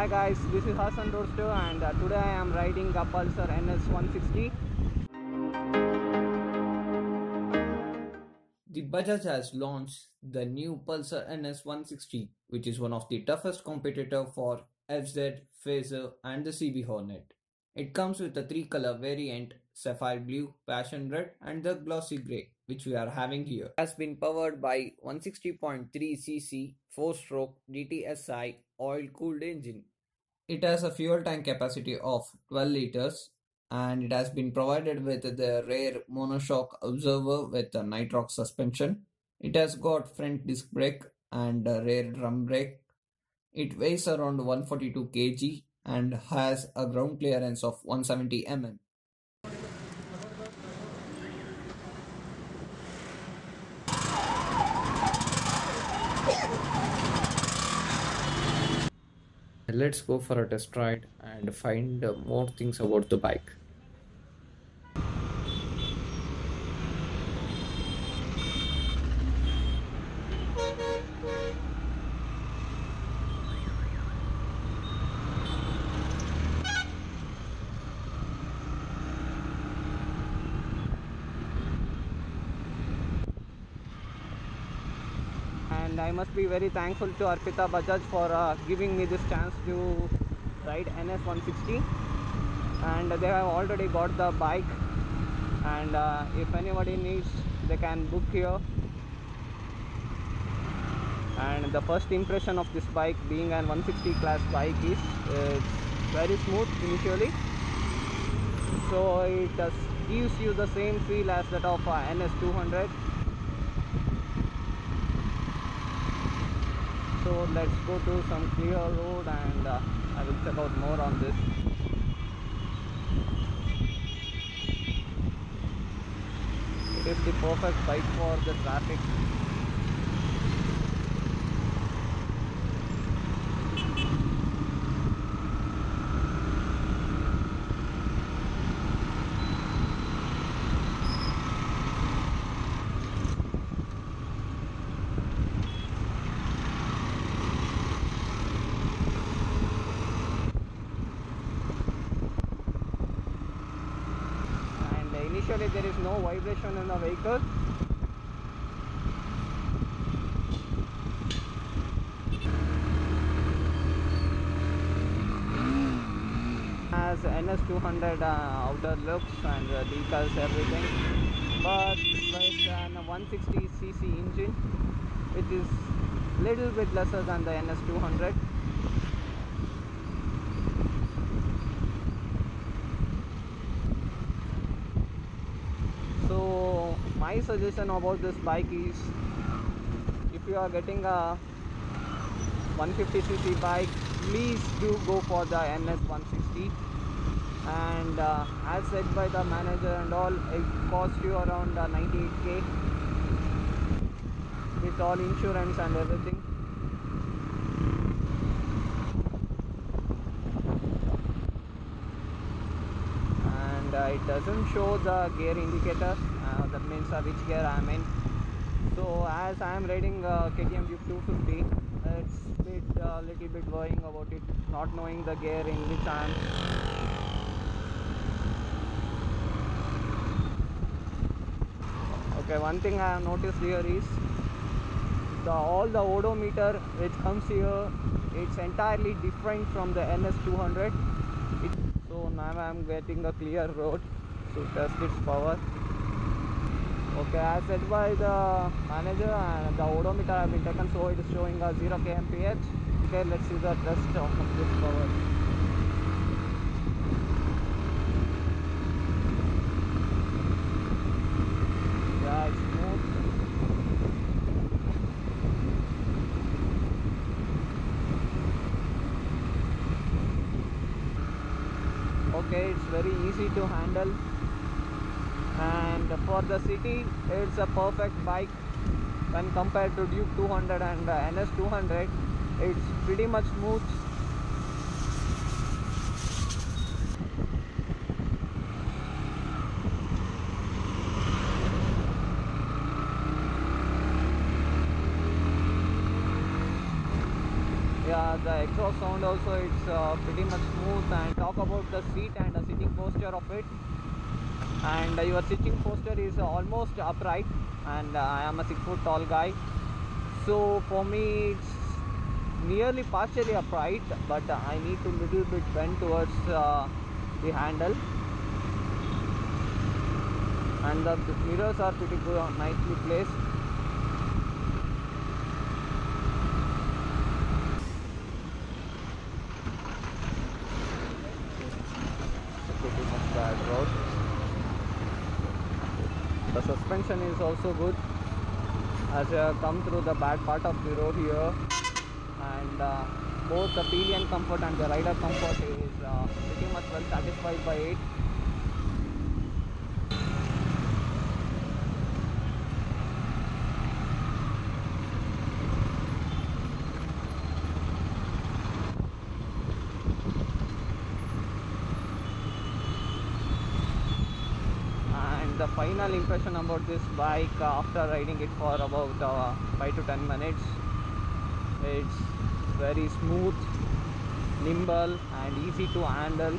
Hi guys, this is Hassan Roaster and today I am riding a Pulsar NS160. The Bajaj has launched the new Pulsar NS160, which is one of the toughest competitor for FZ, Phaser and the CB Hornet. It comes with a three-color variant, sapphire blue, passion red and the glossy grey, which we are having here. It has been powered by 160.3cc 4-stroke GTSI oil-cooled engine. It has a fuel tank capacity of 12 liters and it has been provided with the rear monoshock absorber with a nitrox suspension. It has got front disc brake and a rear drum brake. It weighs around 142 kg and has a ground clearance of 170 mm. Let's go for a test ride and find more things about the bike. And I must be very thankful to ARPITA BAJAJ for giving me this chance to ride NS160, and they have already got the bike, and if anybody needs they can book here. And the first impression of this bike, being an 160 class bike, is it's very smooth initially, so it gives you the same feel as that of NS200. So let's go to some clear road and I will check out more on this. It is the perfect bike for the traffic. Initially there is no vibration in the vehicle. Has NS200 outer looks and decals, everything, but with an 160cc engine, it is little bit lesser than the NS200. So my suggestion about this bike is, if you are getting a 150cc bike, please do go for the NS160. And as said by the manager and all, it costs you around 98k with all insurance and everything. It doesn't show the gear indicator, that means which gear I am in. So as I am riding KTM Duke 250, it's little bit worrying about it, not knowing the gear in which I am. Okay, one thing I have noticed here is all the odometer which comes here, it's entirely different from the NS200. So now I am getting a clear road to test its power. Okay, as said by the manager, and the odometer have been taken, so it is showing a 0 kmph. Okay, let's see the test of this power. Yeah, it's smooth. Okay, it's very easy to handle, and for the city it's a perfect bike. When compared to Duke 200 and NS200, it's pretty much smooth. Yeah, the exhaust sound also, it's pretty much smooth. And talk about the seat and the sitting posture of it, and your sitting posture is almost upright, and I am a 6 foot tall guy, so for me it's nearly partially upright, but I need to little bit bend towards the handle. And the mirrors are pretty good, nicely placed. It's a pretty much bad road. The suspension is also good, as I have come through the bad part of the road here, and both the pillion comfort and the rider comfort is pretty much well satisfied by it. And the final impression about this bike after riding it for about 5 to 10 minutes, it's very smooth, nimble and easy to handle.